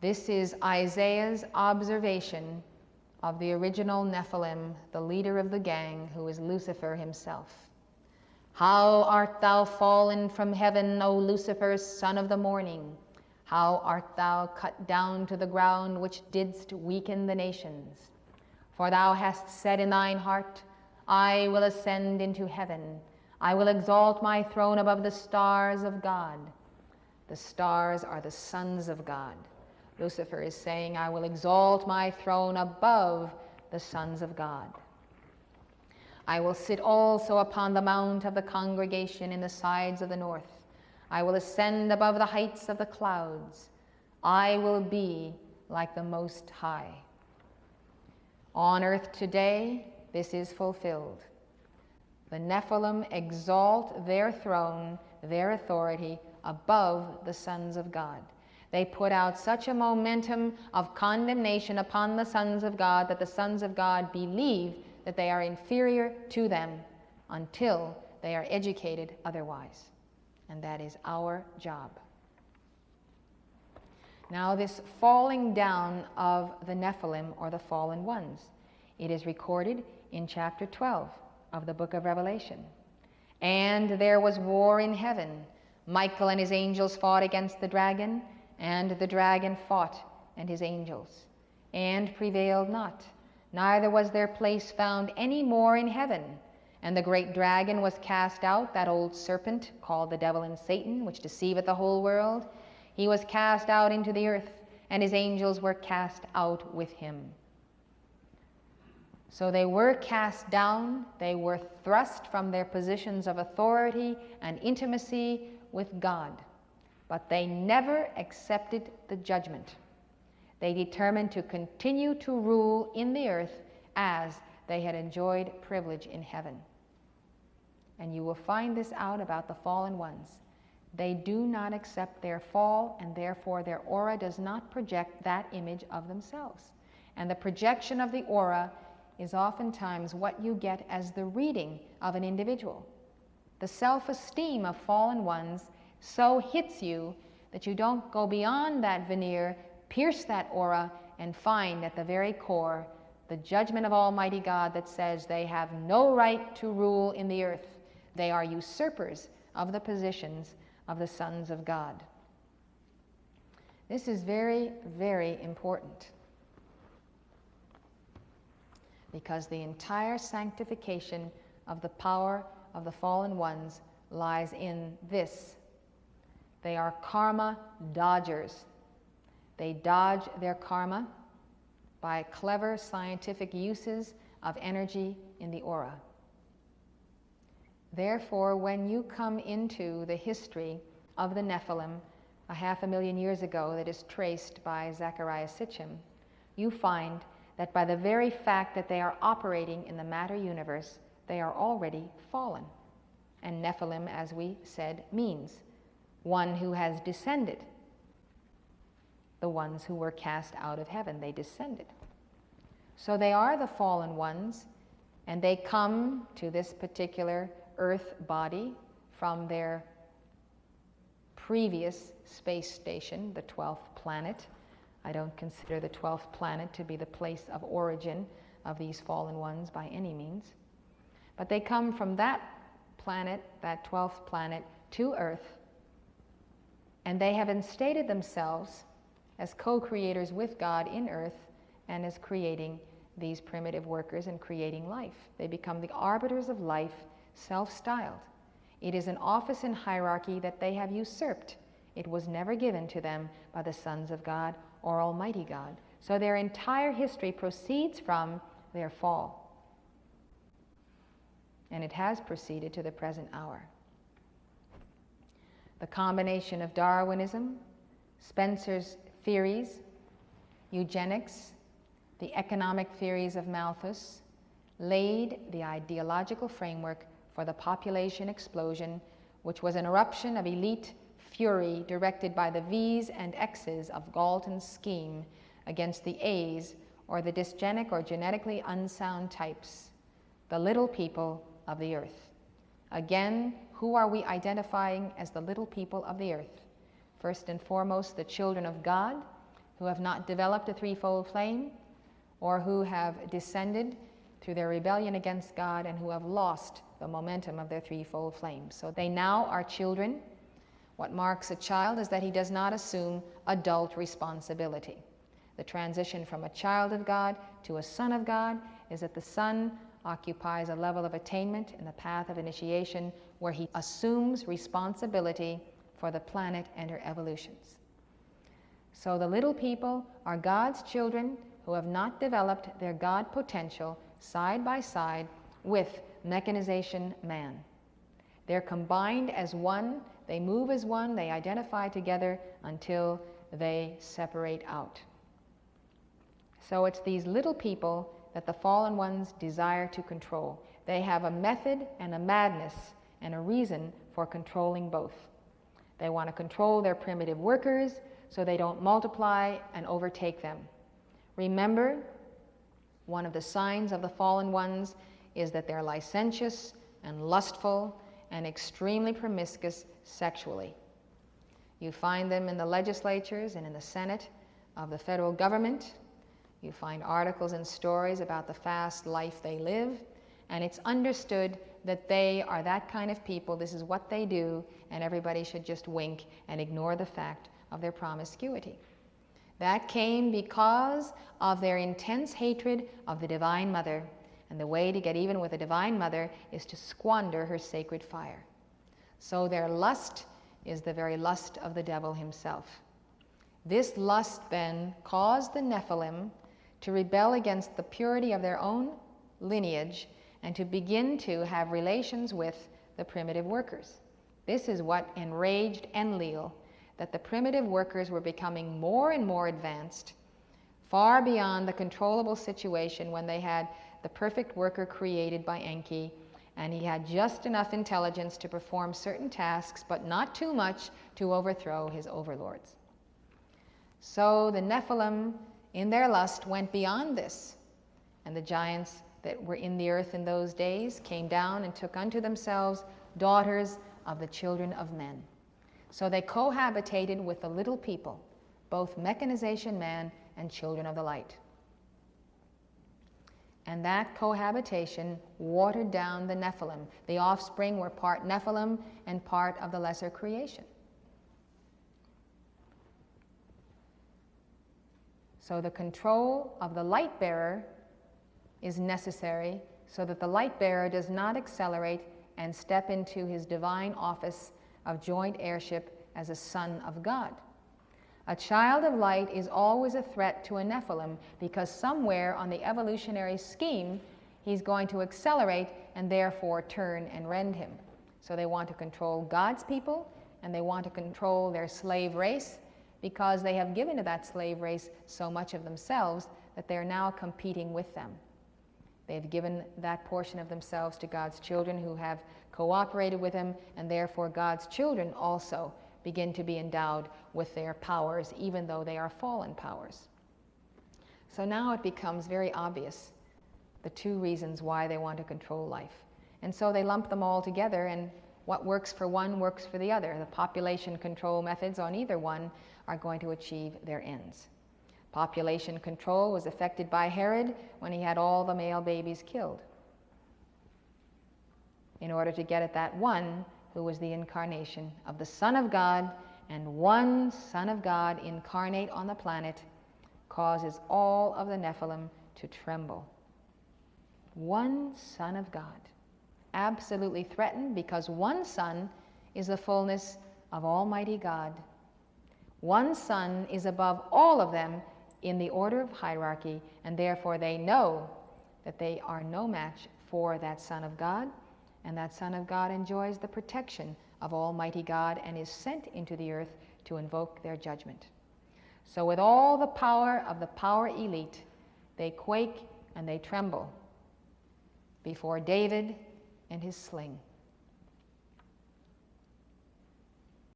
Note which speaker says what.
Speaker 1: This is Isaiah's observation of the original Nephilim, the leader of the gang, who is Lucifer himself. How art thou fallen from heaven, O Lucifer, son of the morning? How art thou cut down to the ground, which didst weaken the nations? For thou hast said in thine heart, I will ascend into heaven. I will exalt my throne above the stars of God. The stars are the sons of God. Lucifer is saying, I will exalt my throne above the sons of God. I will sit also upon the mount of the congregation in the sides of the north. I will ascend above the heights of the clouds. I will be like the Most High. On earth today, this is fulfilled. The Nephilim exalt their throne, their authority, above the sons of God. They put out such a momentum of condemnation upon the sons of God that the sons of God believe that they are inferior to them until they are educated otherwise. And that is our job. Now, this falling down of the Nephilim, or the fallen ones, it is recorded in chapter 12 of the book of Revelation. And there was war in heaven. Michael and his angels fought against the dragon, and the dragon fought and his angels, and prevailed not. Neither was their place found any more in heaven. And the great dragon was cast out, that old serpent called the devil and Satan, which deceiveth the whole world. He was cast out into the earth, and his angels were cast out with him. So they were cast down, they were thrust from their positions of authority and intimacy with God. But they never accepted the judgment. They determined to continue to rule in the earth as they had enjoyed privilege in heaven. And you will find this out about the fallen ones. They do not accept their fall, and therefore their aura does not project that image of themselves. And the projection of the aura is oftentimes what you get as the reading of an individual. The self-esteem of fallen ones so hits you that you don't go beyond that veneer, pierce that aura, and find at the very core the judgment of Almighty God that says they have no right to rule in the earth. They are usurpers of the positions of the sons of God. This is very, very important, because the entire sanctification of the power of the fallen ones lies in this. They are karma dodgers. They dodge their karma by clever scientific uses of energy in the aura. Therefore, when you come into the history of the Nephilim 500,000 years ago that is traced by Zecharia Sitchin, you find that by the very fact that they are operating in the matter universe, they are already fallen. And Nephilim, as we said, means one who has descended. The ones who were cast out of heaven, they descended. So they are the fallen ones, and they come to this particular earth body from their previous space station, the 12th planet. I don't consider the 12th planet to be the place of origin of these fallen ones by any means. But they come from that planet, that 12th planet, to Earth, and they have instated themselves as co-creators with God in Earth and as creating these primitive workers and creating life. They become the arbiters of life, self-styled. It is an office in hierarchy that they have usurped. It was never given to them by the sons of God or Almighty God. So their entire history proceeds from their fall. And it has proceeded to the present hour. The combination of Darwinism, Spencer's theories, eugenics, the economic theories of Malthus, laid the ideological framework for the population explosion, which was an eruption of elite fury directed by the V's and X's of Galton's scheme against the A's, or the dysgenic or genetically unsound types, the little people of the earth. Again, who are we identifying as the little people of the earth? First and foremost, the children of God, who have not developed a threefold flame, or who have descended through their rebellion against God and who have lost the momentum of their threefold flame. So they now are children. What marks a child is that he does not assume adult responsibility. The transition from a child of God to a son of God is that the son occupies a level of attainment in the path of initiation where he assumes responsibility for the planet and her evolutions. So the little people are God's children who have not developed their God potential side by side with mechanization man. They're combined as one, they move as one, they identify together until they separate out. So it's these little people that the fallen ones desire to control. They have a method and a madness and a reason for controlling both. They want to control their primitive workers so they don't multiply and overtake them. Remember, one of the signs of the fallen ones is that they're licentious and lustful and extremely promiscuous sexually. You find them in the legislatures and in the Senate of the federal government. You find articles and stories about the fast life they live, and it's understood that they are that kind of people. This is what they do, and everybody should just wink and ignore the fact of their promiscuity. That came because of their intense hatred of the Divine Mother, and the way to get even with the Divine Mother is to squander her sacred fire. So their lust is the very lust of the devil himself. This lust then caused the Nephilim to rebel against the purity of their own lineage and to begin to have relations with the primitive workers. This is what enraged Enlil, that the primitive workers were becoming more and more advanced, far beyond the controllable situation when they had the perfect worker created by Enki, and he had just enough intelligence to perform certain tasks, but not too much to overthrow his overlords. So the Nephilim, in their lust, went beyond this, and the giants that were in the earth in those days came down and took unto themselves daughters of the children of men. So they cohabitated with the little people, both mechanization man and children of the light. And that cohabitation watered down the Nephilim. The offspring were part Nephilim and part of the lesser creation. So the control of the light bearer is necessary so that the light bearer does not accelerate and step into his divine office of joint heirship as a son of God. A child of light is always a threat to a Nephilim because somewhere on the evolutionary scheme he's going to accelerate and therefore turn and rend him. So they want to control God's people and they want to control their slave race because they have given to that slave race so much of themselves that they're now competing with them. They've given that portion of themselves to God's children who have cooperated with him, and therefore God's children also begin to be endowed with their powers, even though they are fallen powers. So now it becomes very obvious the two reasons why they want to control life. And so they lump them all together, and what works for one works for the other. The population control methods on either one are going to achieve their ends. Population control was effected by Herod when he had all the male babies killed, in order to get at that one who was the incarnation of the Son of God, and one Son of God incarnate on the planet causes all of the Nephilim to tremble. One Son of God, absolutely threatened because one Son is the fullness of Almighty God. One Son is above all of them in the order of hierarchy, and therefore they know that they are no match for that Son of God, and that Son of God enjoys the protection of Almighty God and is sent into the earth to invoke their judgment. So with all the power of the power elite, they quake and they tremble before David and his sling.